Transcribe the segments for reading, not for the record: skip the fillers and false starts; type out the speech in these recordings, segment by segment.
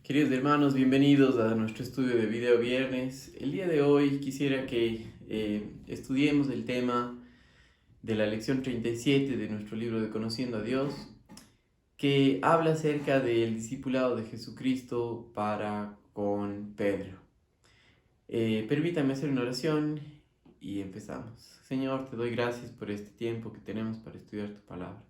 Queridos hermanos, bienvenidos a nuestro estudio de video viernes. El día de hoy quisiera que estudiemos el tema de la lección 37 de nuestro libro de Conociendo a Dios, que habla acerca del discipulado de Jesucristo para con Pedro. Permítame hacer una oración y empezamos. Señor, te doy gracias por este tiempo que tenemos para estudiar tu palabra.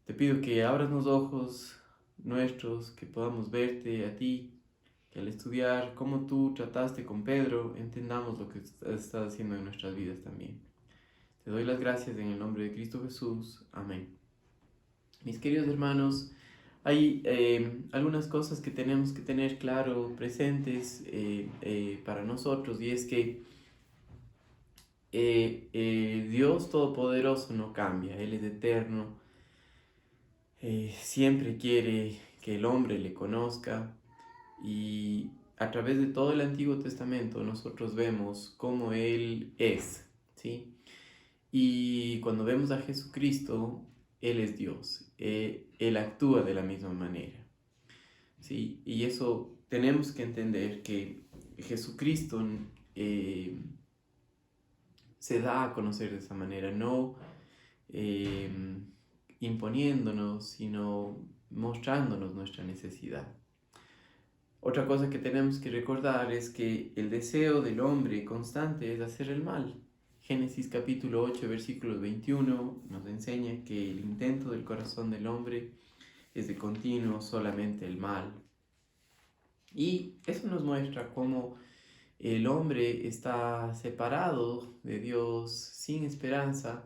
Te pido que abras los ojos nuestros, que podamos verte a ti, que al estudiar cómo tú trataste con Pedro, entendamos lo que estás haciendo en nuestras vidas también. Te doy las gracias en el nombre de Cristo Jesús. Amén. Mis queridos hermanos, hay algunas cosas que tenemos que tener claro, presentes para nosotros, y es que Dios Todopoderoso no cambia, Él es eterno, siempre quiere que el hombre le conozca. Y a través de todo el Antiguo Testamento nosotros vemos cómo Él es, ¿sí? Y cuando vemos a Jesucristo, Él es Dios. Él actúa de la misma manera, ¿sí? Y eso tenemos que entender que Jesucristo eh, se da a conocer de esa manera, no eh, imponiéndonos, sino mostrándonos nuestra necesidad. Otra cosa que tenemos que recordar es que el deseo del hombre constante es hacer el mal. Génesis capítulo 8, versículo 21 nos enseña que el intento del corazón del hombre es de continuo solamente el mal. Y eso nos muestra cómo el hombre está separado de Dios, sin esperanza,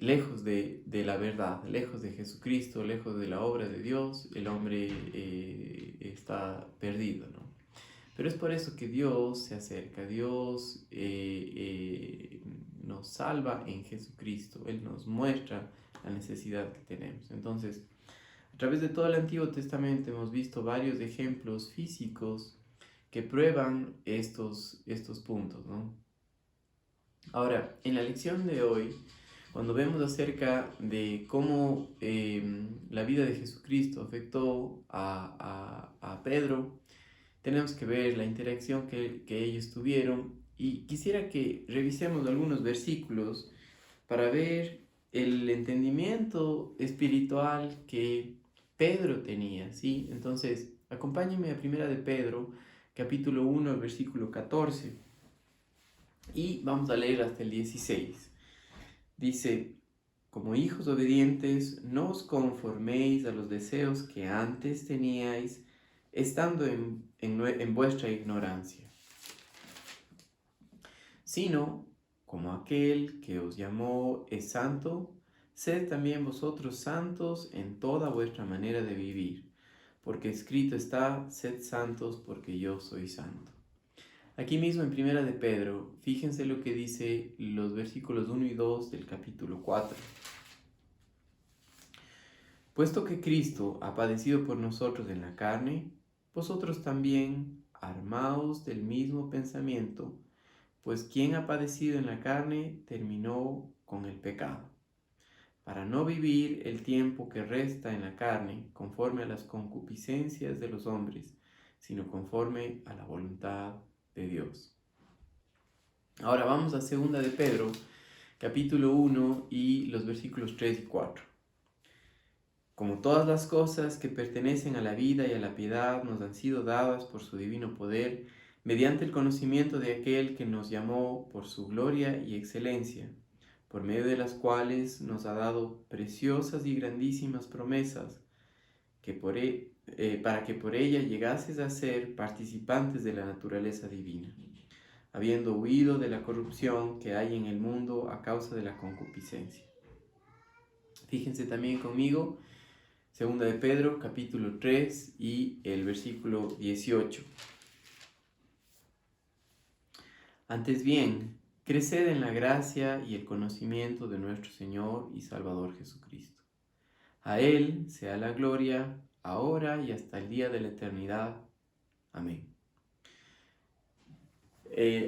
lejos de la verdad, lejos de Jesucristo, lejos de la obra de Dios. El hombre está perdido, ¿no? Pero es por eso que Dios se acerca, Dios nos salva en Jesucristo, Él nos muestra la necesidad que tenemos. Entonces, a través de todo el Antiguo Testamento hemos visto varios ejemplos físicos que prueban estos puntos, ¿no? Ahora, en la lección de hoy, cuando vemos acerca de cómo la vida de Jesucristo afectó a Pedro, tenemos que ver la interacción que ellos tuvieron, y quisiera que revisemos algunos versículos para ver el entendimiento espiritual que Pedro tenía, ¿sí? Entonces, acompáñenme a Primera de Pedro, capítulo 1, versículo 14, y vamos a leer hasta el 16. Dice: como hijos obedientes, no os conforméis a los deseos que antes teníais, estando en vuestra ignorancia, sino como aquel que os llamó es santo, sed también vosotros santos en toda vuestra manera de vivir, porque escrito está: sed santos porque yo soy santo. Aquí mismo en Primera de Pedro, fíjense lo que dice los versículos 1 y 2 del capítulo 4. Puesto que Cristo ha padecido por nosotros en la carne, vosotros también armaos del mismo pensamiento, pues quien ha padecido en la carne terminó con el pecado, para no vivir el tiempo que resta en la carne conforme a las concupiscencias de los hombres, sino conforme a la voluntad de Dios. Ahora vamos a 2 de Pedro, capítulo 1 y los versículos 3 y 4. Como todas las cosas que pertenecen a la vida y a la piedad nos han sido dadas por su divino poder, mediante el conocimiento de aquel que nos llamó por su gloria y excelencia, por medio de las cuales nos ha dado preciosas y grandísimas promesas, para que por ella llegases a ser participantes de la naturaleza divina, habiendo huido de la corrupción que hay en el mundo a causa de la concupiscencia. Fíjense también conmigo, Segunda de Pedro, capítulo 3 y el versículo 18. Antes bien, creced en la gracia y el conocimiento de nuestro Señor y Salvador Jesucristo. A Él sea la gloria, ahora y hasta el día de la eternidad. Amén.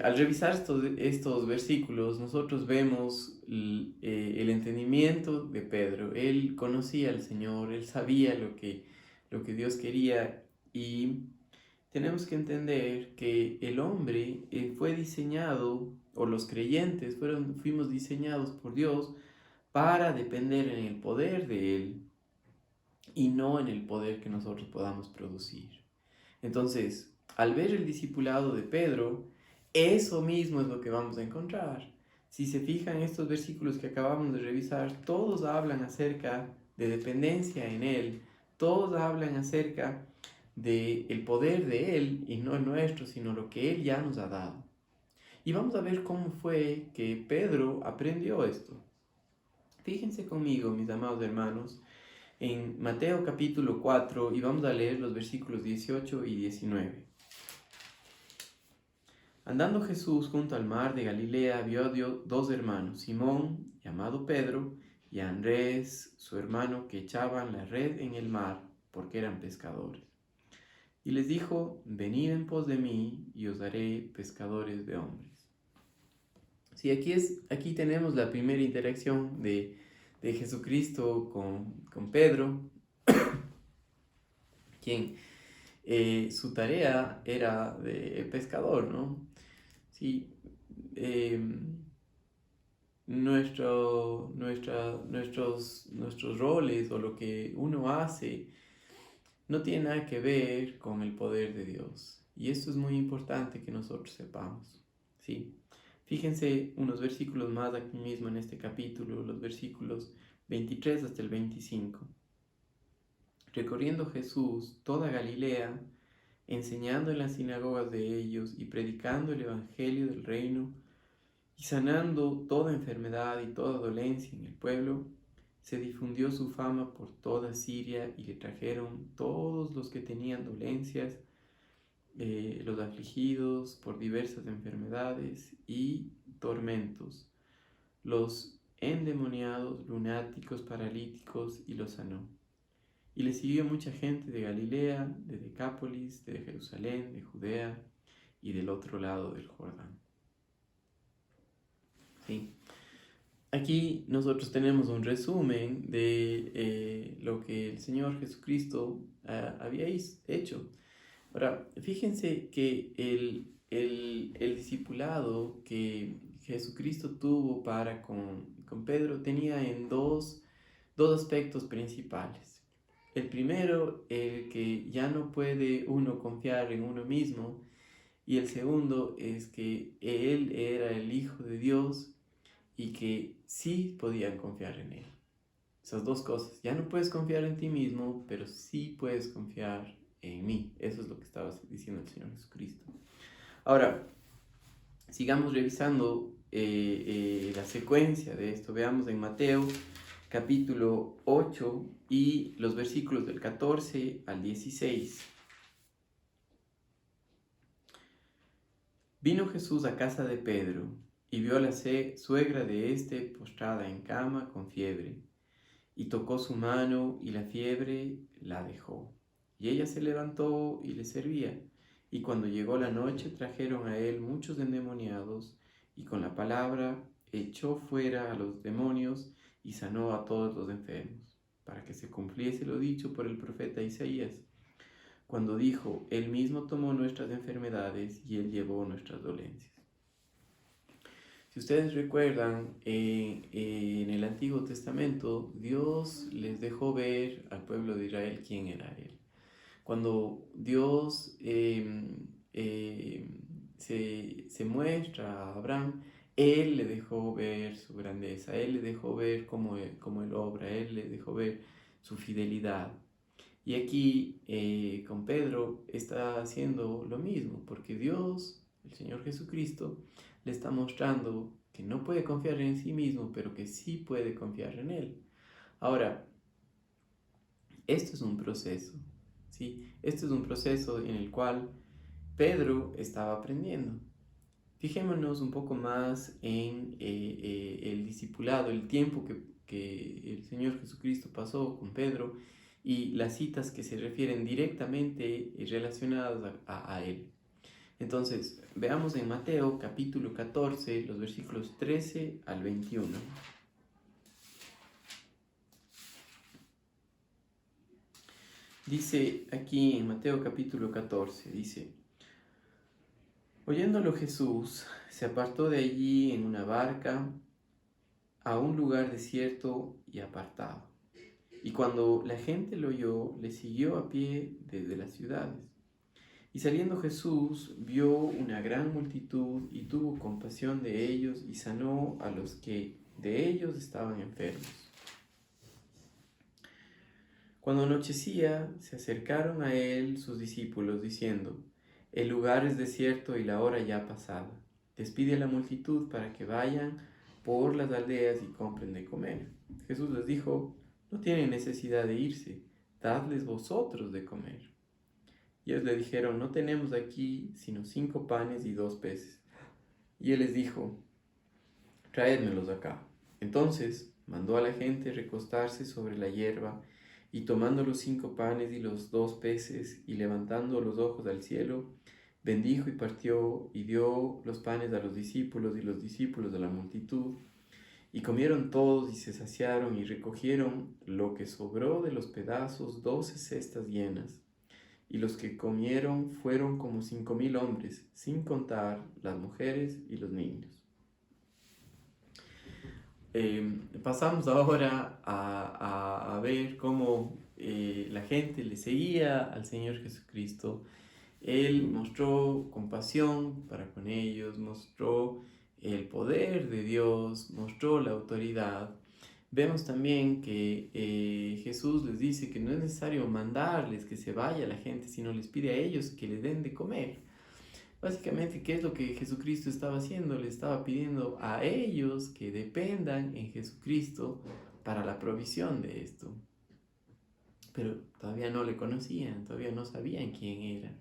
Al revisar estos versículos, nosotros vemos el entendimiento de Pedro. Él conocía al Señor, él sabía lo que Dios quería. Y tenemos que entender que el hombre fue diseñado, o los creyentes fuimos diseñados por Dios para depender en el poder de Él y no en el poder que nosotros podamos producir. Entonces, al ver el discipulado de Pedro, eso mismo es lo que vamos a encontrar. Si se fijan estos versículos que acabamos de revisar, todos hablan acerca de dependencia en Él, todos hablan acerca del poder de Él y no el nuestro, sino lo que Él ya nos ha dado. Y vamos a ver cómo fue que Pedro aprendió esto. Fíjense conmigo, mis amados hermanos, en Mateo capítulo 4 y vamos a leer los versículos 18 y 19. Andando Jesús junto al mar de Galilea, vio a dos hermanos, Simón, llamado Pedro, y a Andrés, su hermano, que echaban la red en el mar, porque eran pescadores. Y les dijo, venid en pos de mí, y os haré pescadores de hombres. Sí, aquí tenemos la primera interacción de Jesucristo con Pedro, quien su tarea era de pescador, ¿no? Sí, nuestros roles o lo que uno hace no tiene nada que ver con el poder de Dios. Y esto es muy importante que nosotros sepamos, ¿sí? Fíjense unos versículos más aquí mismo en este capítulo, los versículos 23 hasta el 25. Recorriendo Jesús toda Galilea, enseñando en las sinagogas de ellos y predicando el evangelio del reino y sanando toda enfermedad y toda dolencia en el pueblo, se difundió su fama por toda Siria y le trajeron todos los que tenían dolencias, los afligidos por diversas enfermedades y tormentos, los endemoniados, lunáticos, paralíticos, y los sanó. Y le siguió mucha gente de Galilea, de Decápolis, de Jerusalén, de Judea y del otro lado del Jordán. ¿Sí? Aquí nosotros tenemos un resumen de lo que el Señor Jesucristo había hecho. Ahora, fíjense que el discipulado que Jesucristo tuvo para con Pedro tenía en dos aspectos principales. El primero, el que ya no puede uno confiar en uno mismo, y el segundo es que Él era el Hijo de Dios y que sí podían confiar en Él. Esas dos cosas. Ya no puedes confiar en ti mismo, pero sí puedes confiar en mí. Eso es lo que estaba diciendo el Señor Jesucristo. Ahora, sigamos revisando la secuencia de esto. Veamos en Mateo capítulo 8 y los versículos del 14 al 16. Vino Jesús a casa de Pedro y vio a la suegra de éste postrada en cama con fiebre, y tocó su mano y la fiebre la dejó. Y ella se levantó y le servía. Y cuando llegó la noche trajeron a él muchos endemoniados, y con la palabra echó fuera a los demonios y sanó a todos los enfermos, para que se cumpliese lo dicho por el profeta Isaías, cuando dijo, Él mismo tomó nuestras enfermedades y Él llevó nuestras dolencias. Si ustedes recuerdan, en el Antiguo Testamento, Dios les dejó ver al pueblo de Israel quién era Él. Cuando Dios se muestra a Abraham, Él le dejó ver su grandeza, Él le dejó ver cómo Él obra, Él le dejó ver su fidelidad. Y aquí con Pedro está haciendo lo mismo, porque Dios, el Señor Jesucristo, le está mostrando que no puede confiar en sí mismo, pero que sí puede confiar en Él. Ahora, esto es un proceso, ¿sí? Esto es un proceso en el cual Pedro estaba aprendiendo. Fijémonos un poco más en el discipulado, el tiempo que el Señor Jesucristo pasó con Pedro y las citas que se refieren directamente relacionadas a Él. Entonces, veamos en Mateo capítulo 14, los versículos 13 al 21. Dice aquí en Mateo capítulo 14, dice, oyéndolo Jesús se apartó de allí en una barca a un lugar desierto y apartado. Y cuando la gente lo oyó, le siguió a pie desde las ciudades. Y saliendo Jesús vio una gran multitud y tuvo compasión de ellos y sanó a los que de ellos estaban enfermos. Cuando anochecía, se acercaron a él sus discípulos diciendo, el lugar es desierto y la hora ya pasada. Despide a la multitud para que vayan por las aldeas y compren de comer. Jesús les dijo, no tienen necesidad de irse, dadles vosotros de comer. Y ellos le dijeron, no tenemos aquí sino 5 panes y 2 peces. Y él les dijo, traédmelos acá. Entonces mandó a la gente recostarse sobre la hierba, y tomando los 5 panes y los 2 peces, y levantando los ojos al cielo, bendijo y partió, y dio los panes a los discípulos, y los discípulos a la multitud. Y comieron todos y se saciaron, y recogieron lo que sobró de los pedazos 12 cestas llenas. Y los que comieron fueron como 5,000 hombres, sin contar las mujeres y los niños. Pasamos ahora a ver cómo la gente le seguía al Señor Jesucristo. Él mostró compasión para con ellos, mostró el poder de Dios, mostró la autoridad. Vemos también que Jesús les dice que no es necesario mandarles que se vaya la gente, sino les pide a ellos que les den de comer. Básicamente, ¿qué es lo que Jesucristo estaba haciendo? Le estaba pidiendo a ellos que dependan en Jesucristo para la provisión de esto. Pero todavía no le conocían, todavía no sabían quién era.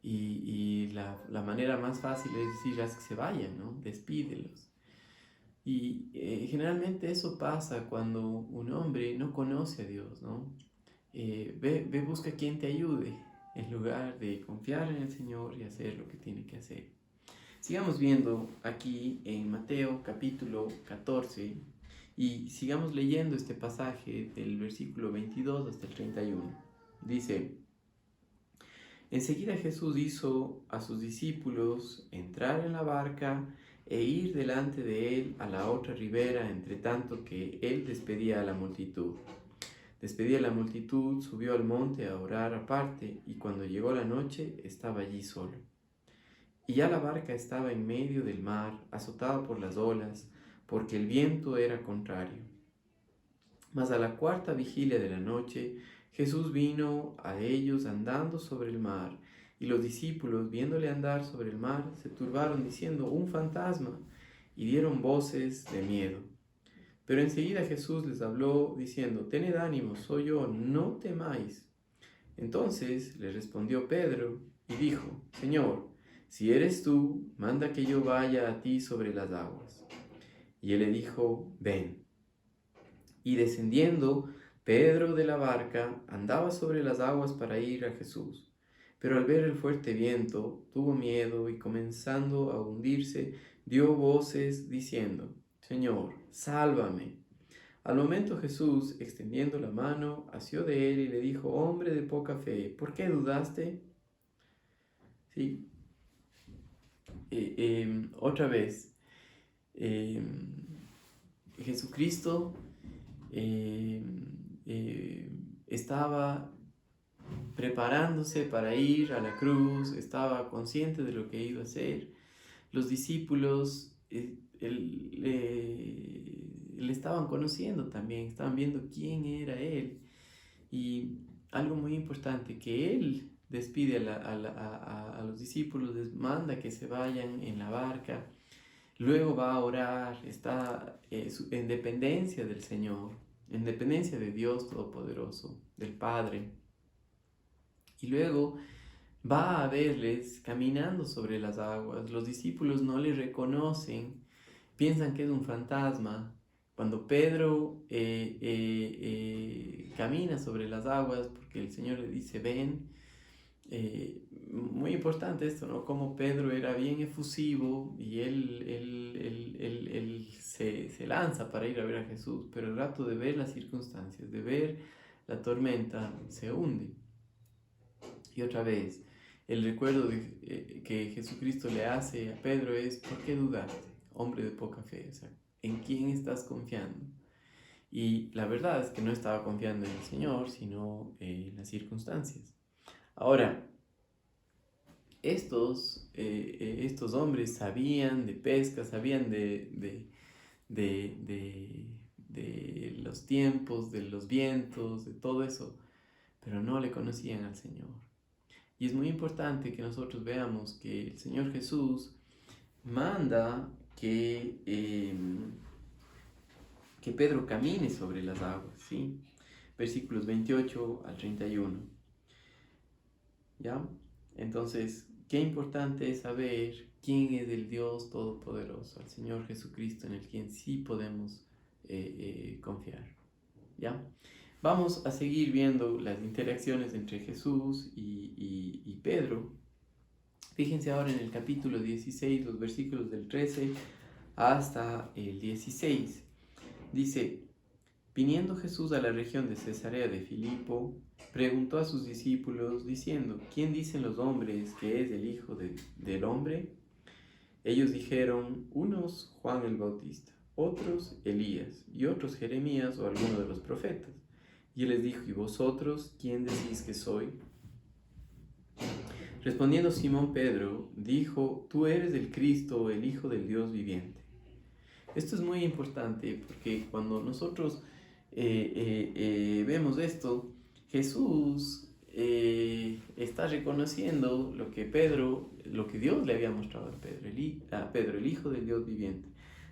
Y la manera más fácil es decir, haz que se vayan, ¿no? Despídelos. Y generalmente eso pasa cuando un hombre no conoce a Dios, ¿no? Busca quien te ayude, en lugar de confiar en el Señor y hacer lo que tiene que hacer. Sigamos viendo aquí en Mateo capítulo 14 y sigamos leyendo este pasaje del versículo 22 hasta el 31. Dice, enseguida Jesús hizo a sus discípulos entrar en la barca e ir delante de él a la otra ribera, entre tanto que él despedía a la multitud. Despedía a la multitud, subió al monte a orar aparte, y cuando llegó la noche estaba allí solo. Y ya la barca estaba en medio del mar, azotada por las olas, porque el viento era contrario. Mas a la 4ª vigilia de la noche, Jesús vino a ellos andando sobre el mar, y los discípulos, viéndole andar sobre el mar, se turbaron diciendo, un fantasma, y dieron voces de miedo. Pero enseguida Jesús les habló diciendo, tened ánimo, soy yo, no temáis. Entonces le respondió Pedro y dijo, Señor, si eres tú, manda que yo vaya a ti sobre las aguas. Y él le dijo, ven. Y descendiendo Pedro de la barca, andaba sobre las aguas para ir a Jesús. Pero al ver el fuerte viento, tuvo miedo y comenzando a hundirse, dio voces diciendo, Señor, sálvame. Al momento Jesús, extendiendo la mano, asió de él y le dijo, hombre de poca fe, ¿por qué dudaste? Sí. Otra vez, Jesucristo estaba preparándose para ir a la cruz, estaba consciente de lo que iba a hacer. Los discípulos le estaban conociendo también, estaban viendo quién era él. Y algo muy importante, que él despide a los discípulos, les manda que se vayan en la barca, luego va a orar, está en dependencia del Señor, en dependencia de Dios Todopoderoso, del Padre. Y luego va a verles caminando sobre las aguas. Los discípulos no le reconocen, piensan que es un fantasma. Cuando Pedro camina sobre las aguas, porque el Señor le dice, ven, muy importante esto, ¿no? Como Pedro era bien efusivo y él se lanza para ir a ver a Jesús, pero el rato de ver las circunstancias, de ver la tormenta se hunde. Y otra vez, el recuerdo que Jesucristo le hace a Pedro es: ¿por qué dudaste, hombre de poca fe? O sea, ¿en quién estás confiando? Y la verdad es que no estaba confiando en el Señor, sino en las circunstancias. Ahora, estos hombres sabían de pesca, sabían de los tiempos, de los vientos, de todo eso, pero no le conocían al Señor. Y es muy importante que nosotros veamos que el Señor Jesús manda que Pedro camine sobre las aguas, ¿sí? Versículos 28 al 31. ¿Ya? Entonces, qué importante es saber quién es el Dios Todopoderoso, el Señor Jesucristo, en el quien sí podemos confiar. ¿Ya? Vamos a seguir viendo las interacciones entre Jesús y Pedro. Fíjense ahora en el capítulo 16, los versículos del 13 hasta el 16. Dice: viniendo Jesús a la región de Cesarea de Filipo, preguntó a sus discípulos diciendo: ¿quién dicen los hombres que es el Hijo del Hombre? Ellos dijeron: unos Juan el Bautista, otros Elías, y otros Jeremías o alguno de los profetas. Y él les dijo: ¿y vosotros quién decís que soy? Respondiendo Simón Pedro, dijo: tú eres el Cristo, el Hijo del Dios viviente. Esto es muy importante porque cuando nosotros vemos esto, Jesús está reconociendo lo que Dios le había mostrado a Pedro, el Hijo del Dios viviente.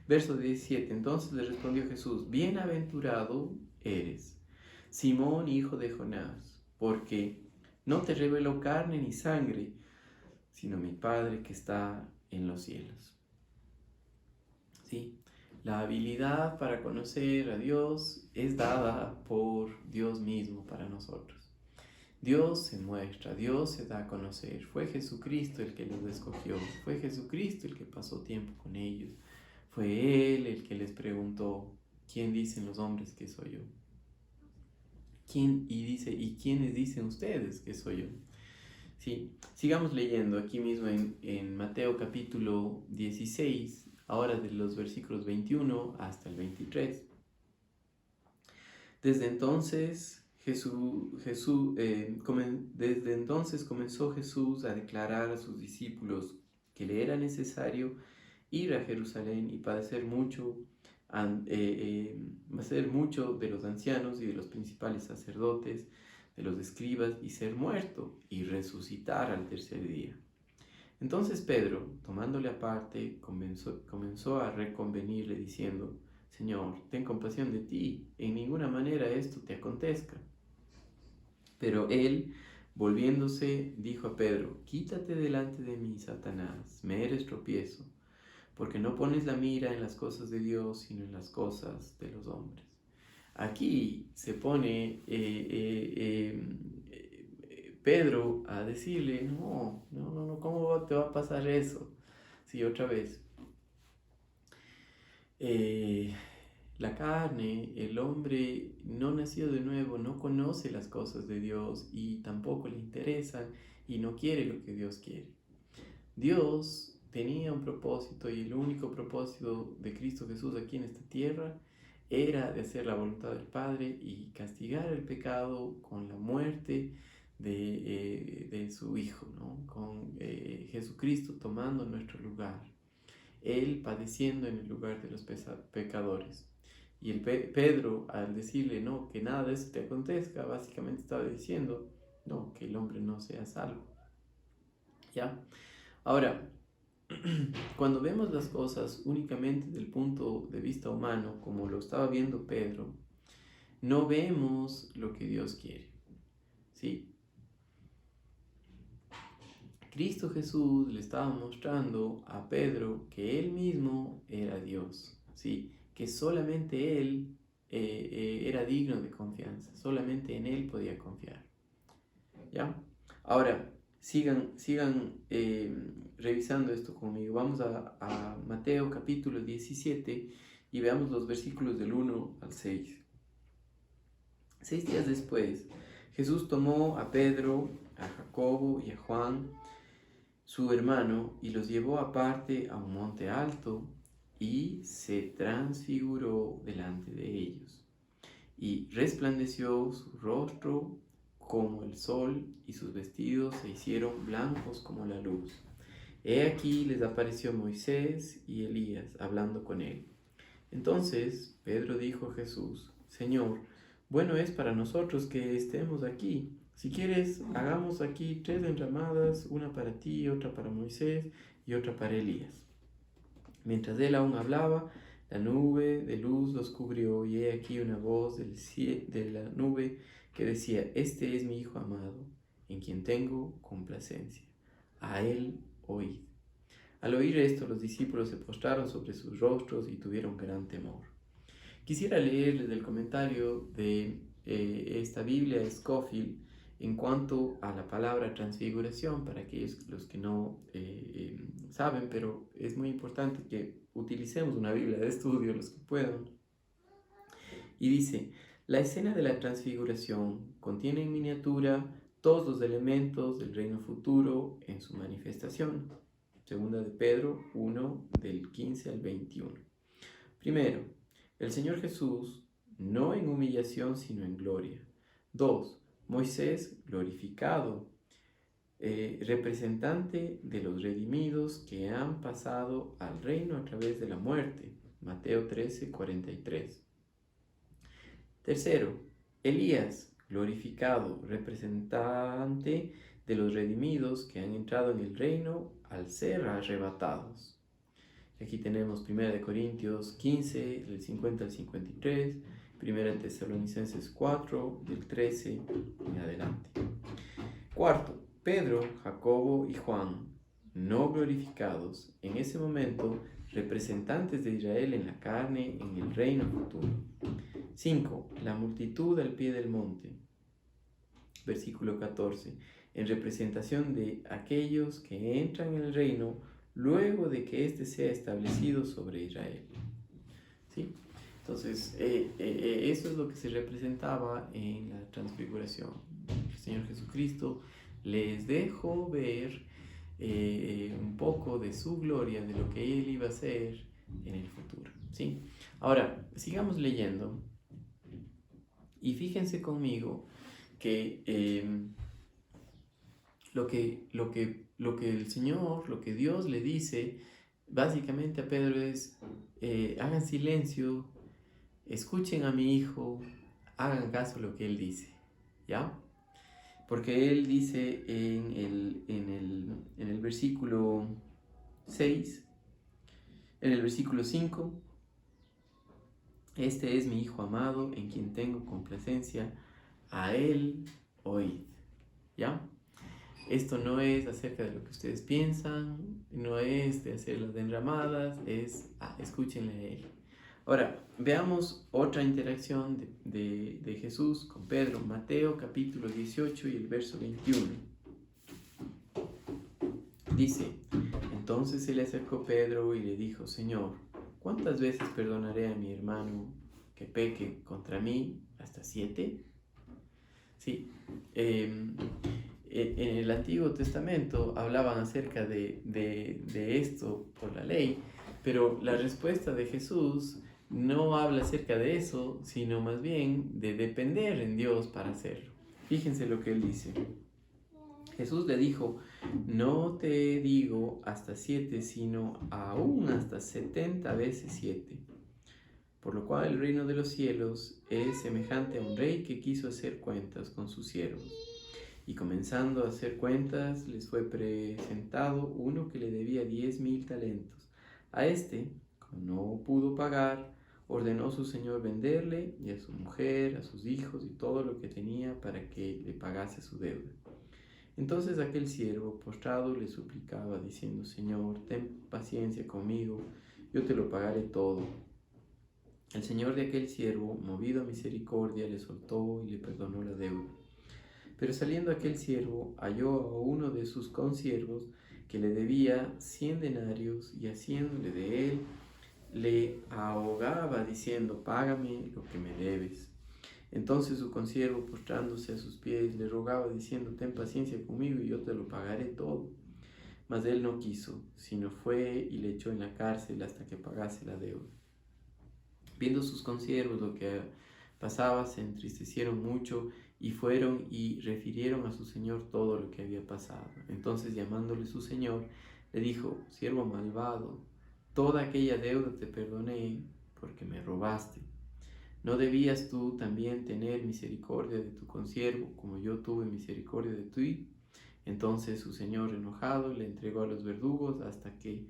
Verso 17, entonces le respondió Jesús: bienaventurado eres, Simón, hijo de Jonás, porque no te reveló carne ni sangre, sino mi Padre que está en los cielos. ¿Sí? La habilidad para conocer a Dios es dada por Dios mismo para nosotros. Dios se muestra, Dios se da a conocer. Fue Jesucristo el que los escogió, fue Jesucristo el que pasó tiempo con ellos, fue Él el que les preguntó: ¿quién dicen los hombres que soy yo? ¿Y quiénes dicen ustedes que soy yo? Sí, sigamos leyendo aquí mismo en Mateo capítulo 16, ahora de los versículos 21 hasta el 23. Desde entonces comenzó Jesús a declarar a sus discípulos que le era necesario ir a Jerusalén y padecer mucho de los ancianos y de los principales sacerdotes, de los escribas, y ser muerto y resucitar al tercer día. Entonces Pedro, tomándole aparte, comenzó a reconvenirle diciendo: Señor, ten compasión de ti, en ninguna manera esto te acontezca. Pero él, volviéndose, dijo a Pedro: quítate delante de mí, Satanás, me eres tropiezo, porque no pones la mira en las cosas de Dios, sino en las cosas de los hombres. Aquí se pone Pedro a decirle: no, ¿cómo te va a pasar eso? Sí, otra vez. La carne, el hombre no nació de nuevo, no conoce las cosas de Dios y tampoco le interesan y no quiere lo que Dios quiere. Dios tenía un propósito, y el único propósito de Cristo Jesús aquí en esta tierra era de hacer la voluntad del Padre y castigar el pecado con la muerte de su Hijo, ¿no? Con Jesucristo tomando nuestro lugar, Él padeciendo en el lugar de los pecadores. Y Pedro, al decirle no, que nada de eso te acontezca, básicamente estaba diciendo no, que el hombre no sea salvo. ¿Ya? Ahora, cuando vemos las cosas únicamente desde el punto de vista humano, como lo estaba viendo Pedro, no vemos lo que Dios quiere. ¿Sí? Cristo Jesús le estaba mostrando a Pedro que él mismo era Dios, ¿sí? Que solamente él era digno de confianza, solamente en él podía confiar. ¿Ya? Ahora, sigan revisando esto conmigo. Vamos a Mateo capítulo 17 y veamos los versículos del 1 al 6. 6 días después, Jesús tomó a Pedro, a Jacobo y a Juan, su hermano, y los llevó aparte a un monte alto y se transfiguró delante de ellos. Y resplandeció su rostro como el sol, y sus vestidos se hicieron blancos como la luz. He aquí les apareció Moisés y Elías hablando con él. Entonces Pedro dijo a Jesús: Señor, bueno es para nosotros que estemos aquí. Si quieres, hagamos aquí 3 enramadas, una para ti, otra para Moisés y otra para Elías. Mientras él aún hablaba, la nube de luz los cubrió, y he aquí una voz de la nube que decía: Este es mi Hijo amado, en quien tengo complacencia. A él oíd. Al oír esto, los discípulos se postraron sobre sus rostros y tuvieron gran temor. Quisiera leerles el comentario de esta Biblia de Scofield en cuanto a la palabra transfiguración, para aquellos los que no saben, pero es muy importante que utilicemos una Biblia de estudio, los que puedan. Y dice: la escena de la transfiguración contiene en miniatura todos los elementos del reino futuro en su manifestación. Segunda de Pedro 1, del 15 al 21. Primero, el Señor Jesús, no en humillación, sino en gloria. 2. Moisés glorificado, representante de los redimidos que han pasado al reino a través de la muerte. Mateo 13, 43. Tercero, Elías glorificado, representante de los redimidos que han entrado en el reino al ser arrebatados. Aquí tenemos 1 Corintios 15, del 50 al 53, 1 Tesalonicenses 4, del 13 en adelante. Cuarto, Pedro, Jacobo y Juan, no glorificados, en ese momento representantes de Israel en la carne, en el reino futuro. 5. La multitud al pie del monte. Versículo 14. En representación de aquellos que entran en el reino luego de que éste sea establecido sobre Israel. ¿Sí? Entonces, eso es lo que se representaba en la transfiguración. El Señor Jesucristo les dejó ver un poco de su gloria, de lo que Él iba a hacer en el futuro. ¿Sí? Ahora, sigamos leyendo. Y fíjense conmigo que lo que el Señor, lo que Dios le dice básicamente a Pedro es: hagan silencio, escuchen a mi hijo, hagan caso a lo que él dice, ¿ya? Porque él dice en el versículo 6, en el versículo 5, este es mi hijo amado en quien tengo complacencia, a él oíd, ¿ya? Esto no es acerca de lo que ustedes piensan, no es de hacer las enramadas, es escúchenle a él. Ahora, veamos otra interacción de Jesús con Pedro. Mateo capítulo 18 y el verso 21. Dice: entonces se le acercó Pedro y le dijo: Señor, ¿cuántas veces perdonaré a mi hermano que peque contra mí? ¿Hasta 7? Sí. En el Antiguo Testamento hablaban acerca de esto por la ley, pero la respuesta de Jesús no habla acerca de eso, sino más bien de depender en Dios para hacerlo. Fíjense lo que él dice. Jesús le dijo: no te digo hasta 7, sino aún hasta 70 veces 7. Por lo cual el reino de los cielos es semejante a un rey que quiso hacer cuentas con sus siervos. Y comenzando a hacer cuentas, les fue presentado uno que le debía 10,000 talentos. A este, como no pudo pagar, ordenó su señor venderle, y a su mujer, a sus hijos y todo lo que tenía, para que le pagase su deuda. Entonces aquel siervo, postrado, le suplicaba, diciendo: Señor, ten paciencia conmigo, yo te lo pagaré todo. El señor de aquel siervo, movido a misericordia, le soltó y le perdonó la deuda. Pero saliendo aquel siervo, halló a uno de sus consiervos que le debía 100 denarios, y haciéndole de él, le ahogaba diciendo: págame lo que me debes. Entonces su consiervo, postrándose a sus pies, le rogaba diciendo: ten paciencia conmigo y yo te lo pagaré todo. Mas él no quiso, sino fue y le echó en la cárcel hasta que pagase la deuda. Viendo sus consiervos lo que pasaba, se entristecieron mucho y fueron y refirieron a su señor todo lo que había pasado. Entonces, llamándole su señor, le dijo: siervo malvado, toda aquella deuda te perdoné porque me robaste. ¿No debías tú también tener misericordia de tu consiervo, como yo tuve misericordia de ti? Entonces su señor, enojado, le entregó a los verdugos hasta que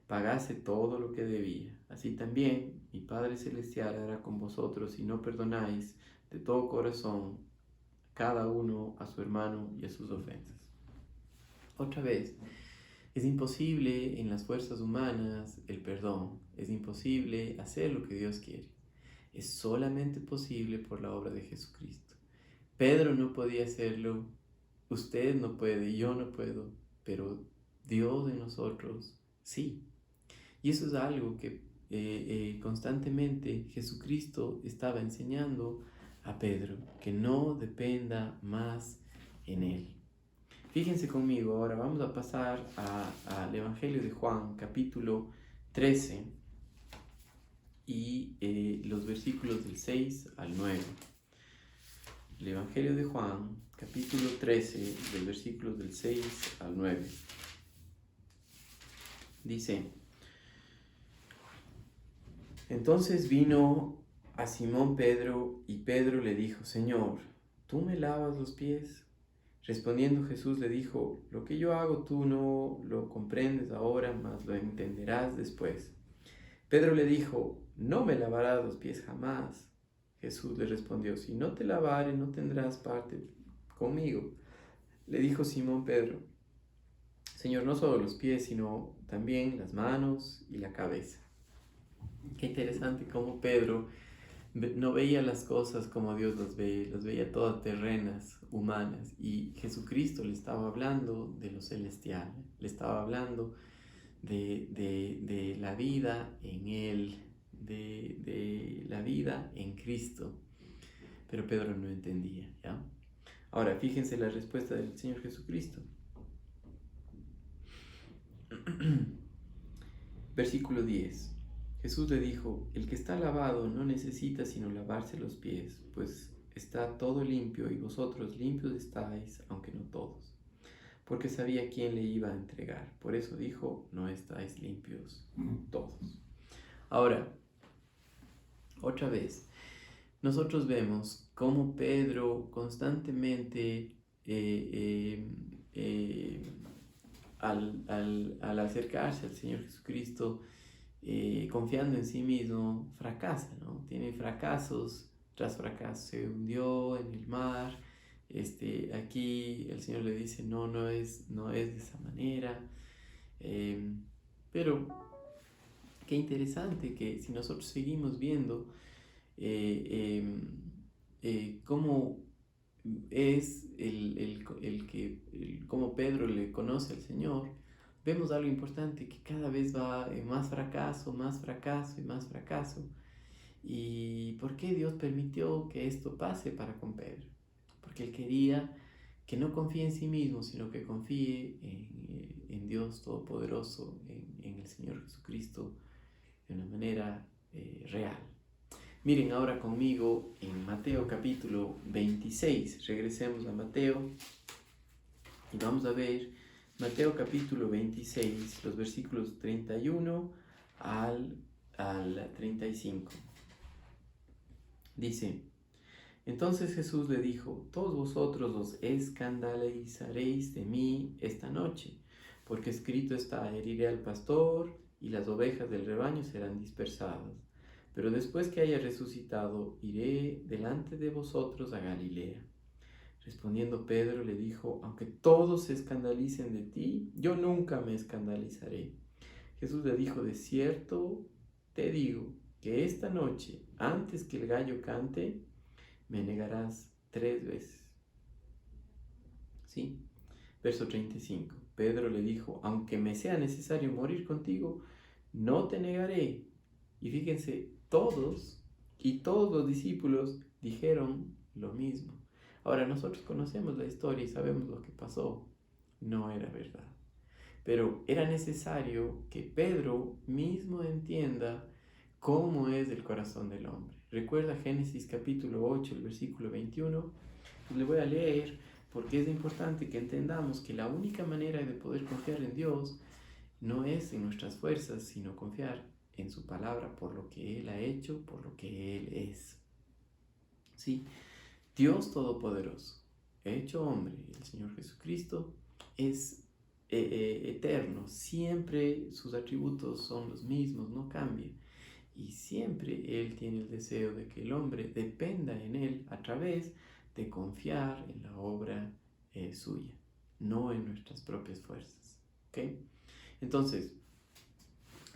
pagase todo lo que debía. Así también mi Padre Celestial hará con vosotros si no perdonáis de todo corazón cada uno a su hermano y a sus ofensas. Otra vez, es imposible en las fuerzas humanas el perdón. Es imposible hacer lo que Dios quiere. Es solamente posible por la obra de Jesucristo. Pedro no podía hacerlo, usted no puede, yo no puedo, pero Dios en nosotros sí. Y eso es algo que constantemente Jesucristo estaba enseñando a Pedro, que no dependa más en él. Fíjense conmigo, ahora vamos a pasar al Evangelio de Juan, capítulo 13, y los versículos del 6 al 9. El Evangelio de Juan, capítulo 13, los versículos del 6 al 9. Dice: entonces vino a Simón Pedro, y Pedro le dijo: Señor, ¿tú me lavas los pies? Respondiendo Jesús le dijo: lo que yo hago tú no lo comprendes ahora, mas lo entenderás después. Pedro le dijo: no me lavarás los pies jamás. Jesús le respondió: si no te lavare, no tendrás parte conmigo. Le dijo Simón Pedro: Señor, no solo los pies, sino también las manos y la cabeza. Qué interesante cómo Pedro no veía las cosas como Dios las veía todas terrenas, humanas, y Jesucristo le estaba hablando de lo celestial, le estaba hablando de la vida en Él, de la vida en Cristo, pero Pedro no entendía, ¿ya? Ahora, fíjense la respuesta del Señor Jesucristo. Versículo 10. Jesús le dijo: el que está lavado no necesita sino lavarse los pies, pues está todo limpio, y vosotros limpios estáis, aunque no todos. Porque sabía quién le iba a entregar. Por eso dijo: no estáis limpios todos. Ahora, otra vez, nosotros vemos cómo Pedro constantemente al acercarse al Señor Jesucristo, confiando en sí mismo, fracasa, ¿no? Tiene fracasos tras fracasos. Se hundió en el mar. Aquí el Señor le dice: no es de esa manera. Pero qué interesante que si nosotros seguimos viendo cómo es cómo Pedro le conoce al Señor, vemos algo importante, que cada vez va en más fracaso y más fracaso. ¿Y por qué Dios permitió que esto pase para con Pedro? Porque Él quería que no confíe en sí mismo, sino que confíe en Dios Todopoderoso, en el Señor Jesucristo, de una manera real. Miren ahora conmigo en Mateo capítulo 26. Regresemos a Mateo y vamos a ver Mateo capítulo 26, los versículos 31 al 35. Dice: entonces Jesús le dijo: todos vosotros os escandalizaréis de mí esta noche, porque escrito está: heriré al pastor y las ovejas del rebaño serán dispersadas. Pero después que haya resucitado, iré delante de vosotros a Galilea. Respondiendo Pedro le dijo: aunque todos se escandalicen de ti, yo nunca me escandalizaré. Jesús le dijo: de cierto te digo que esta noche, antes que el gallo cante, me negarás 3 veces. ¿Sí? Verso 35. Pedro le dijo: aunque me sea necesario morir contigo, no te negaré. Y fíjense, todos los discípulos dijeron lo mismo. Ahora, nosotros conocemos la historia y sabemos lo que pasó. No era verdad. Pero era necesario que Pedro mismo entienda cómo es el corazón del hombre. Recuerda Génesis capítulo 8, el versículo 21. Le voy a leer porque es importante que entendamos que la única manera de poder confiar en Dios no es en nuestras fuerzas, sino confiar en su palabra por lo que Él ha hecho, por lo que Él es. ¿Sí? Dios Todopoderoso, hecho hombre, el Señor Jesucristo, es eterno. Siempre sus atributos son los mismos, no cambian. Y siempre Él tiene el deseo de que el hombre dependa en Él a través de confiar en la obra suya, no en nuestras propias fuerzas. ¿Okay? Entonces,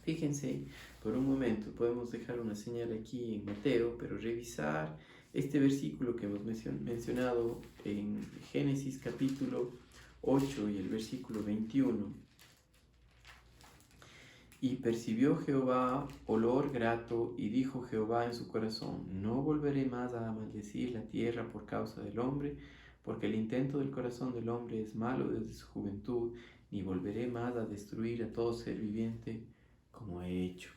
fíjense, por un momento podemos dejar una señal aquí en Mateo, pero revisar este versículo que hemos mencionado en Génesis capítulo 8 y el versículo 21. Y percibió Jehová olor grato, y dijo Jehová en su corazón: no volveré más a maldecir la tierra por causa del hombre, porque el intento del corazón del hombre es malo desde su juventud, ni volveré más a destruir a todo ser viviente como he hecho.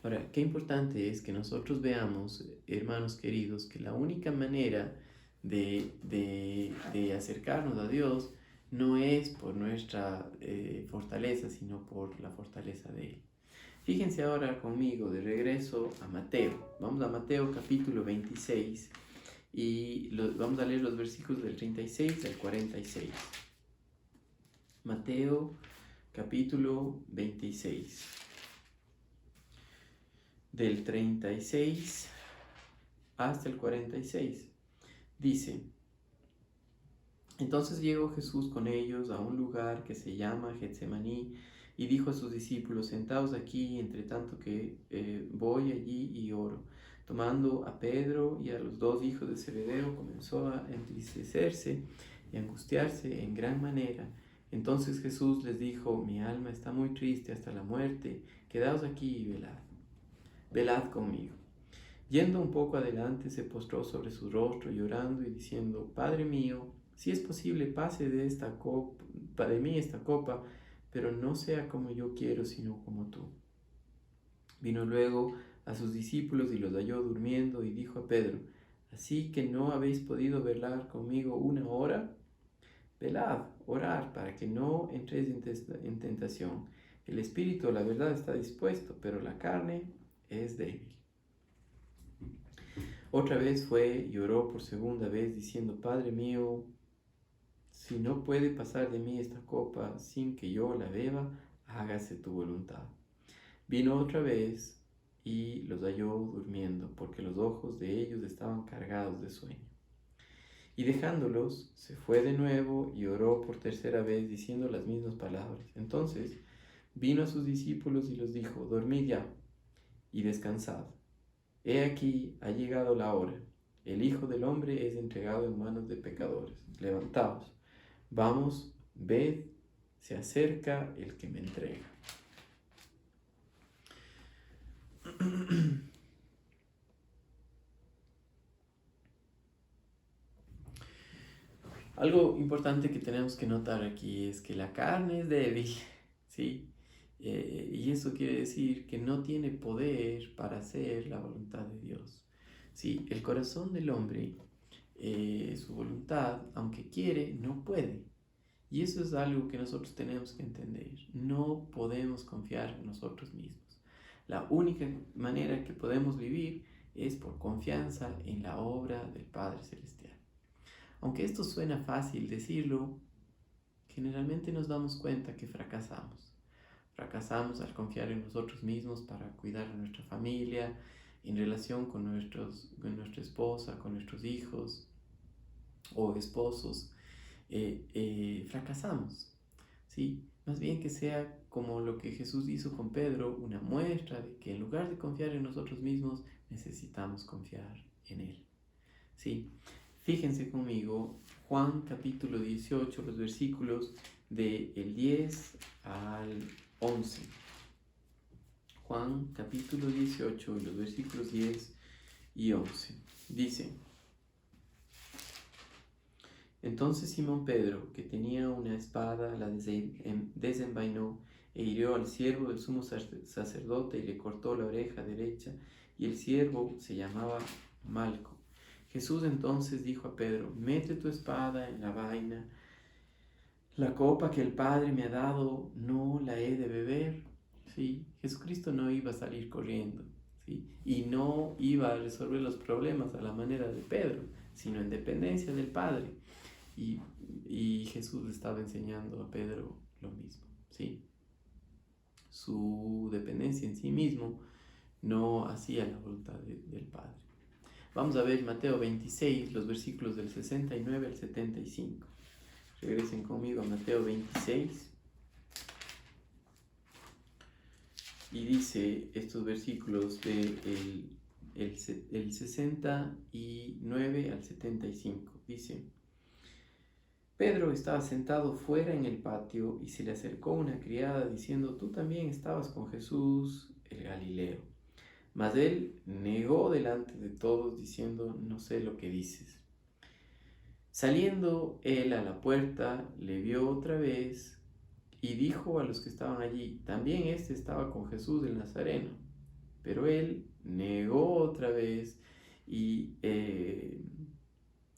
Ahora, qué importante es que nosotros veamos, hermanos queridos, que la única manera de acercarnos a Dios no es por nuestra fortaleza, sino por la fortaleza de Él. Fíjense ahora conmigo de regreso a Mateo. Vamos a Mateo capítulo 26 y vamos a leer los versículos del 36 al 46. Mateo capítulo 26. Del 36 hasta el 46. Dice: entonces llegó Jesús con ellos a un lugar que se llama Getsemaní, y dijo a sus discípulos: sentaos aquí, entre tanto que voy allí y oro. Tomando a Pedro y a los dos hijos de Zebedeo, comenzó a entristecerse y angustiarse en gran manera. Entonces Jesús les dijo: mi alma está muy triste hasta la muerte, quedaos aquí y velad conmigo. Yendo un poco adelante, se postró sobre su rostro, llorando y diciendo: Padre mío, si es posible, pase de mí esta copa, pero no sea como yo quiero, sino como tú. Vino luego a sus discípulos y los halló durmiendo, y dijo a Pedro: ¿así que no habéis podido velar conmigo una hora? Velad, orad, para que no entréis en tentación. El espíritu, la verdad, está dispuesto, pero la carne es débil. Otra vez fue y oró por segunda vez, diciendo: Padre mío, si no puede pasar de mí esta copa sin que yo la beba, hágase tu voluntad. Vino otra vez y los halló durmiendo, porque los ojos de ellos estaban cargados de sueño. Y dejándolos, se fue de nuevo y oró por tercera vez, diciendo las mismas palabras. Entonces vino a sus discípulos y los dijo: dormid ya y descansad. He aquí, ha llegado la hora. El Hijo del Hombre es entregado en manos de pecadores. Levantaos, vamos, ved, se acerca el que me entrega. Algo importante que tenemos que notar aquí es que la carne es débil, ¿sí? Y eso quiere decir que no tiene poder para hacer la voluntad de Dios. Sí, el corazón del hombre, su voluntad, aunque quiere, no puede. Y eso es algo que nosotros tenemos que entender. No podemos confiar en nosotros mismos. La única manera que podemos vivir es por confianza en la obra del Padre Celestial. Aunque esto suena fácil decirlo, generalmente nos damos cuenta que fracasamos. Fracasamos al confiar en nosotros mismos para cuidar a nuestra familia, en relación con nuestra esposa, con nuestros hijos o esposos. Fracasamos, ¿sí? Más bien que sea como lo que Jesús hizo con Pedro, una muestra de que en lugar de confiar en nosotros mismos, necesitamos confiar en Él, ¿sí? Fíjense conmigo, Juan capítulo 18, los versículos del 10 al 11. Juan capítulo 18, los versículos 10 y 11. Dice: Entonces Simón Pedro, que tenía una espada, la desenvainó e hirió al siervo del sumo sacerdote y le cortó la oreja derecha, y el siervo se llamaba Malco. Jesús entonces dijo a Pedro: Mete tu espada en la vaina. La copa que el Padre me ha dado, ¿no la he de beber? ¿Sí? Jesucristo no iba a salir corriendo, ¿sí? Y no iba a resolver los problemas a la manera de Pedro, sino en dependencia del Padre. Y Jesús le estaba enseñando a Pedro lo mismo, ¿sí? Su dependencia en sí mismo no hacía la voluntad del Padre. Vamos a ver Mateo 26, los versículos del 69 al 75. Regresen conmigo a Mateo 26. Y dice estos versículos del el 69 al 75. Dice: Pedro estaba sentado fuera en el patio y se le acercó una criada diciendo: Tú también estabas con Jesús el Galileo. Mas él negó delante de todos diciendo: No sé lo que dices. Saliendo él a la puerta, le vio otra vez y dijo a los que estaban allí: También éste estaba con Jesús el Nazareno. Pero él negó otra vez y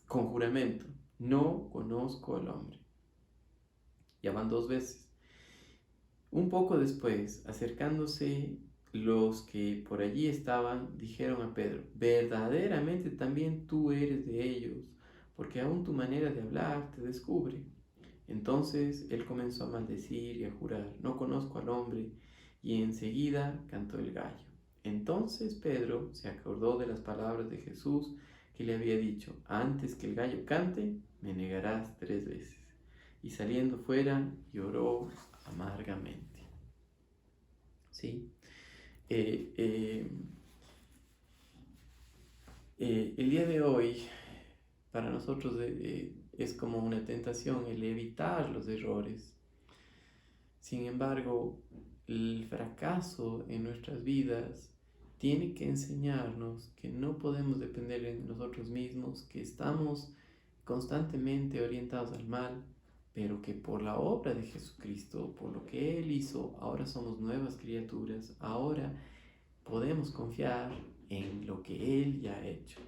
con juramento: No conozco al hombre. Ya van 2 veces. Un poco después, acercándose los que por allí estaban, dijeron a Pedro: Verdaderamente también tú eres de ellos, porque aún tu manera de hablar te descubre. Entonces él comenzó a maldecir y a jurar: No conozco al hombre. Y enseguida cantó el gallo. Entonces Pedro se acordó de las palabras de Jesús que le había dicho: Antes que el gallo cante, me negarás 3 veces. Y saliendo fuera, lloró amargamente. ¿Sí? El día de hoy, para nosotros es como una tentación el evitar los errores. Sin embargo, el fracaso en nuestras vidas tiene que enseñarnos que no podemos depender de nosotros mismos, que estamos constantemente orientados al mal, pero que por la obra de Jesucristo, por lo que Él hizo, ahora somos nuevas criaturas, ahora podemos confiar en lo que Él ya ha hecho.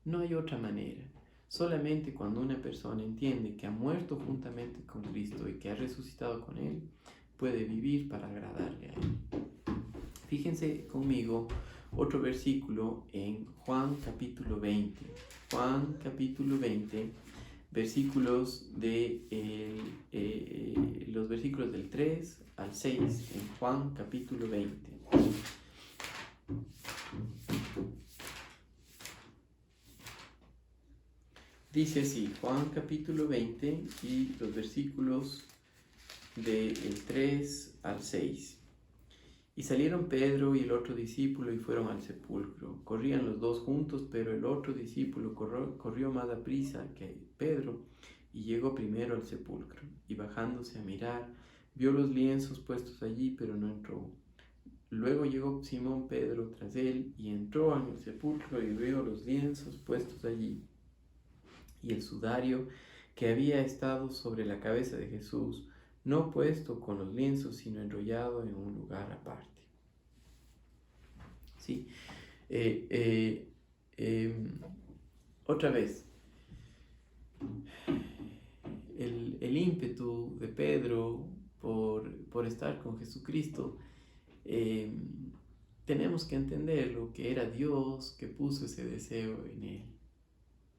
No hay otra manera. Solamente cuando una persona entiende que ha muerto juntamente con Cristo y que ha resucitado con Él, puede vivir para agradarle a Él. Fíjense conmigo otro versículo en Juan capítulo 20. Juan capítulo 20, versículos los versículos del 3 al 6 en Juan capítulo 20. Dice así, Juan capítulo 20 y los versículos del 3 al 6. Y salieron Pedro y el otro discípulo y fueron al sepulcro. Corrían los dos juntos, pero el otro discípulo corrió más a prisa que Pedro y llegó primero al sepulcro. Y bajándose a mirar, vio los lienzos puestos allí, pero no entró. Luego llegó Simón Pedro tras él y entró en el sepulcro y vio los lienzos puestos allí y el sudario que había estado sobre la cabeza de Jesús, no puesto con los lienzos, sino enrollado en un lugar aparte. ¿Sí? Otra vez, el ímpetu de Pedro por estar con Jesucristo, tenemos que entender lo que era Dios que puso ese deseo en él.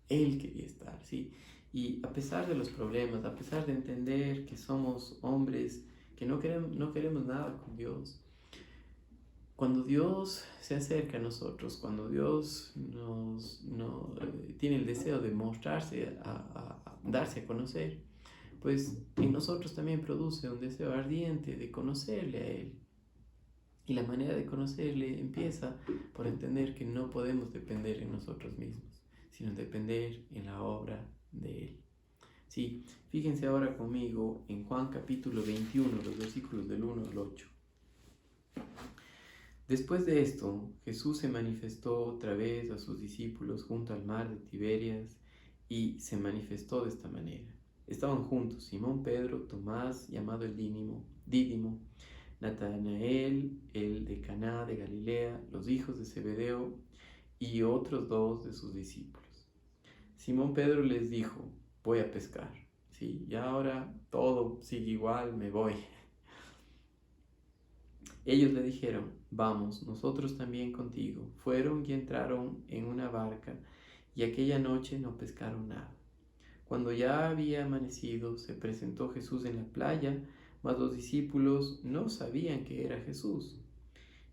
Él quería estar, ¿sí? Y a pesar de los problemas, a pesar de entender que somos hombres que no queremos nada con Dios, cuando Dios se acerca a nosotros, cuando Dios tiene el deseo de mostrarse, a darse a conocer, pues en nosotros también produce un deseo ardiente de conocerle a Él. Y la manera de conocerle empieza por entender que no podemos depender en nosotros mismos, sino depender en la obra de Él. Sí, fíjense ahora conmigo en Juan capítulo 21, los versículos del 1 al 8. Después de esto, Jesús se manifestó otra vez a sus discípulos junto al mar de Tiberias y se manifestó de esta manera. Estaban juntos Simón Pedro, Tomás, llamado el Dídimo, Natanael, el de Caná de Galilea, los hijos de Zebedeo y otros dos de sus discípulos. Simón Pedro les dijo: voy a pescar. Sí, y ahora todo sigue igual, me voy. Ellos le dijeron: vamos, nosotros también contigo. Fueron y entraron en una barca, y aquella noche no pescaron nada. Cuando ya había amanecido, se presentó Jesús en la playa, mas los discípulos no sabían que era Jesús.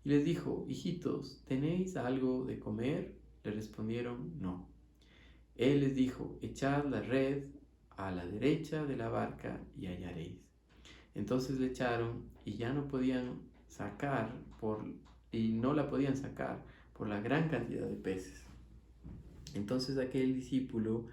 Y les dijo: hijitos, ¿tenéis algo de comer? Le respondieron: no. Él les dijo: echad la red a la derecha de la barca y hallaréis. Entonces le echaron y ya no podían no la podían sacar por la gran cantidad de peces. Entonces aquel discípulo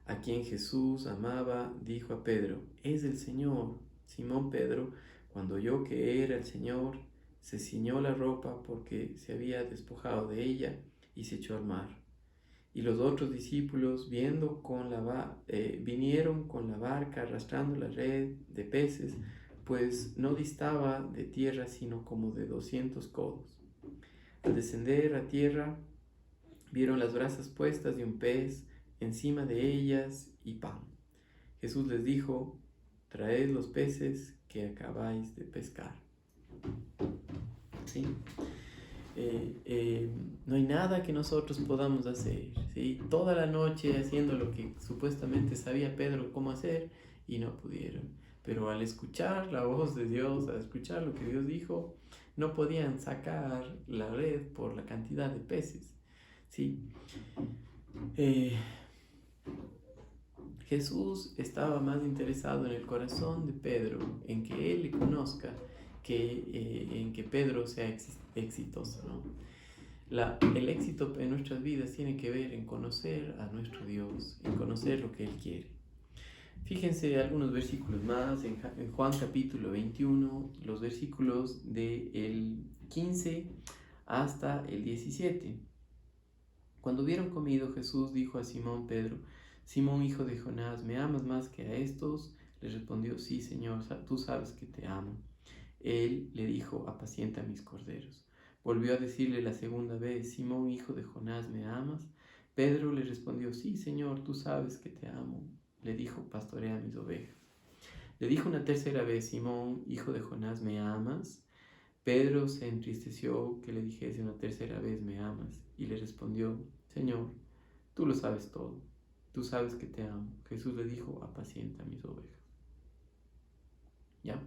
a quien Jesús amaba dijo a Pedro: es el Señor. Simón Pedro, cuando oyó que era el Señor, se ciñó la ropa porque se había despojado de ella y se echó al mar. Y los otros discípulos, vinieron con la barca arrastrando la red de peces, pues no distaba de tierra sino como de 200 codos. Al descender a tierra, vieron las brasas puestas y un pez encima de ellas y pan. Jesús les dijo: traed los peces que acabáis de pescar. ¿Sí? No hay nada que nosotros podamos hacer, ¿sí? Toda la noche haciendo lo que supuestamente sabía Pedro cómo hacer y no pudieron. Pero al escuchar la voz de Dios, al escuchar lo que Dios dijo, no podían sacar la red por la cantidad de peces, ¿sí? Jesús estaba más interesado en el corazón de Pedro, en que él le conozca, que en que Pedro sea exitoso, ¿no? El éxito en nuestras vidas tiene que ver en conocer a nuestro Dios, en conocer lo que Él quiere. Fíjense algunos versículos más en Juan capítulo 21, los versículos del 15 hasta el 17. Cuando hubieron comido, Jesús dijo a Simón Pedro: Simón, hijo de Jonás, ¿me amas más que a estos? Le respondió: sí, Señor, tú sabes que te amo. Él le dijo: apacienta mis corderos. Volvió a decirle la segunda vez: Simón, hijo de Jonás, ¿me amas? Pedro le respondió: sí, Señor, tú sabes que te amo. Le dijo: pastorea mis ovejas. Le dijo una tercera vez: Simón, hijo de Jonás, ¿me amas? Pedro se entristeció que le dijese una tercera vez: ¿me amas? Y le respondió: Señor, tú lo sabes todo, tú sabes que te amo. Jesús le dijo: apacienta mis ovejas. ¿Ya?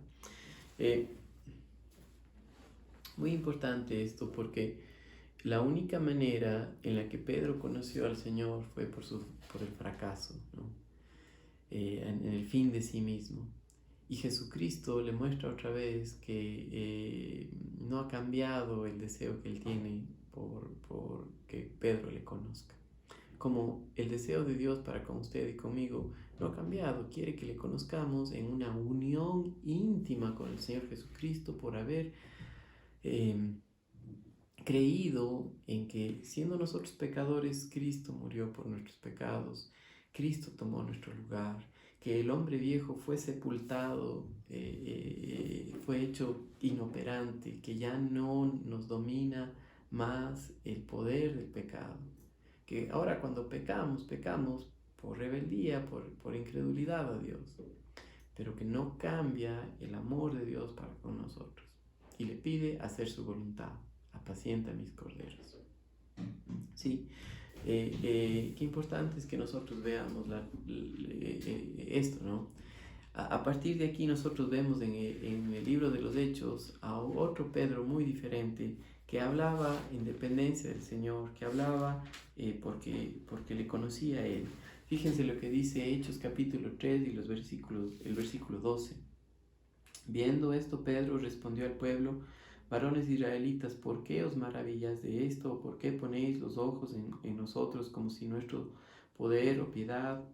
Muy importante esto, porque la única manera en la que Pedro conoció al Señor fue por el fracaso, ¿no? En el fin de sí mismo. Y Jesucristo le muestra otra vez que no ha cambiado el deseo que él tiene por que Pedro le conozca. Como el deseo de Dios para con usted y conmigo no ha cambiado, quiere que le conozcamos en una unión íntima con el Señor Jesucristo por haber creído en que, siendo nosotros pecadores, Cristo murió por nuestros pecados, Cristo tomó nuestro lugar, que el hombre viejo fue sepultado, fue hecho inoperante, que ya no nos domina más el poder del pecado, que ahora cuando pecamos por rebeldía, por incredulidad a Dios, pero que no cambia el amor de Dios para con nosotros y le pide hacer su voluntad: apacienta mis corderos. Sí, qué importante es que nosotros veamos esto, ¿no? A partir de aquí nosotros vemos en el libro de los Hechos a otro Pedro muy diferente, que hablaba en dependencia del Señor, que hablaba porque le conocía a Él. Fíjense lo que dice Hechos capítulo 3 y el versículo 12. Viendo esto, Pedro respondió al pueblo: varones israelitas, ¿por qué os maravilláis de esto? ¿O por qué ponéis los ojos en nosotros como si nuestro poder o piedad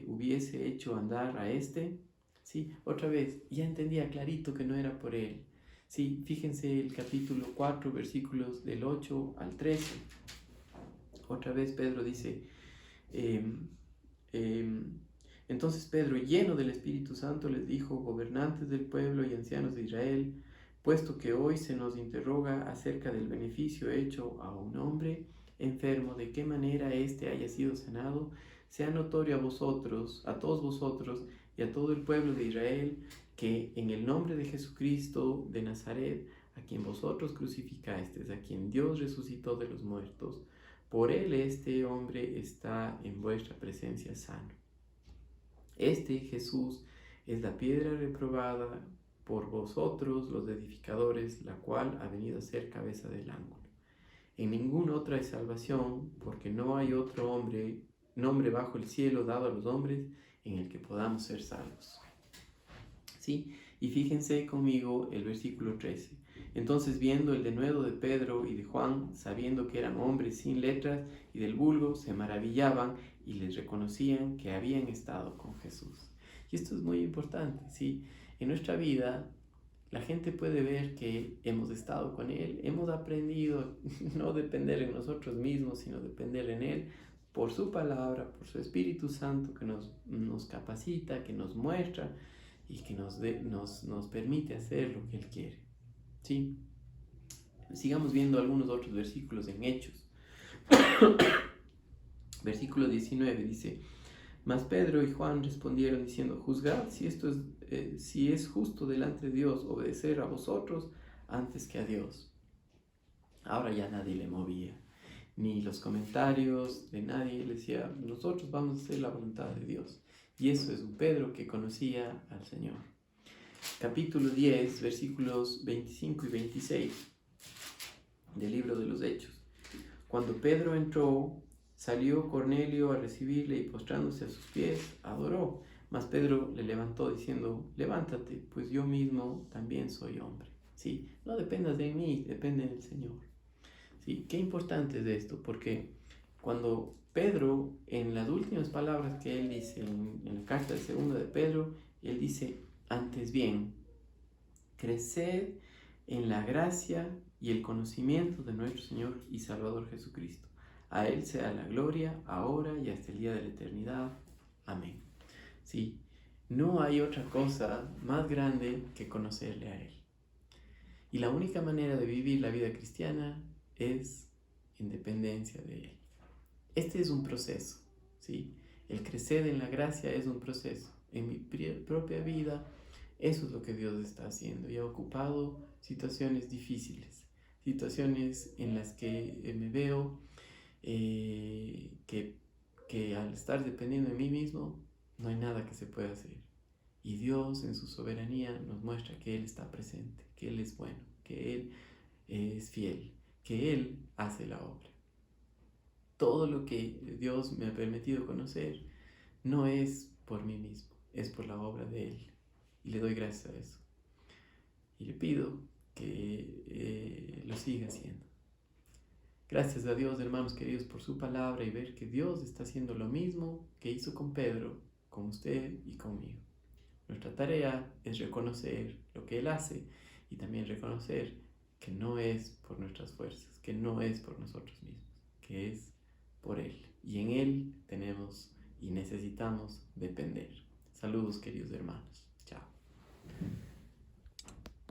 hubiese hecho andar a este? Sí, otra vez, ya entendía clarito que no era por él, Sí, fíjense el capítulo 4, versículos del 8 al 13. Otra vez Pedro dice, em, em, entonces Pedro, lleno del Espíritu Santo, les dijo: gobernantes del pueblo y ancianos de Israel, puesto que hoy se nos interroga acerca del beneficio hecho a un hombre enfermo, de qué manera éste haya sido sanado, sea notorio a vosotros, a todos vosotros y a todo el pueblo de Israel, que en el nombre de Jesucristo de Nazaret, a quien vosotros crucificasteis, a quien Dios resucitó de los muertos, por él este hombre está en vuestra presencia sano. Este Jesús es la piedra reprobada por vosotros los edificadores, la cual ha venido a ser cabeza del ángulo. En ninguna otra hay salvación, porque no hay otro nombre bajo el cielo dado a los hombres en el que podamos ser salvos. ¿Sí? Y fíjense conmigo el versículo 13. Entonces, viendo el denuedo de Pedro y de Juan, sabiendo que eran hombres sin letras y del vulgo, se maravillaban y les reconocían que habían estado con Jesús. Y esto es muy importante, ¿sí? En nuestra vida, la gente puede ver que hemos estado con Él, hemos aprendido no depender en nosotros mismos, sino depender en Él, por su palabra, por su Espíritu Santo que nos capacita, que nos muestra y que nos permite hacer lo que Él quiere. ¿Sí? Sigamos viendo algunos otros versículos en Hechos. Versículo 19 dice: mas Pedro y Juan respondieron diciendo: juzgad si es justo delante de Dios obedecer a vosotros antes que a Dios. Ahora ya nadie le movía, ni los comentarios de nadie le decía: nosotros vamos a hacer la voluntad de Dios. Y eso es un Pedro que conocía al Señor. Capítulo 10, versículos 25 y 26 del libro de los Hechos. Cuando Pedro entró, salió Cornelio a recibirle y postrándose a sus pies, adoró. Mas Pedro le levantó diciendo: levántate, pues yo mismo también soy hombre. ¿Sí? No dependas de mí, depende del Señor. ¿Sí? Qué importante es esto, porque cuando Pedro, en las últimas palabras que él dice en la carta de segunda de Pedro, él dice: antes bien, creced en la gracia y el conocimiento de nuestro Señor y Salvador Jesucristo. A Él sea la gloria, ahora y hasta el día de la eternidad. Amén. Sí, no hay otra cosa más grande que conocerle a Él. Y la única manera de vivir la vida cristiana es en dependencia de Él. Este es un proceso, ¿sí? El crecer en la gracia es un proceso. En mi propia vida, eso es lo que Dios está haciendo y ha ocupado situaciones difíciles, situaciones en las que me veo que al estar dependiendo de mí mismo, no hay nada que se pueda hacer. Y Dios en su soberanía nos muestra que Él está presente, que Él es bueno, que Él es fiel, que Él hace la obra. Todo lo que Dios me ha permitido conocer no es por mí mismo, es por la obra de Él. Y le doy gracias a eso. Y le pido que lo siga haciendo. Gracias a Dios, hermanos queridos, por su palabra y ver que Dios está haciendo lo mismo que hizo con Pedro, con usted y conmigo. Nuestra tarea es reconocer lo que Él hace y también reconocer que no es por nuestras fuerzas, que no es por nosotros mismos, que es por Él. Y en Él tenemos y necesitamos depender. Saludos, queridos hermanos. Chao.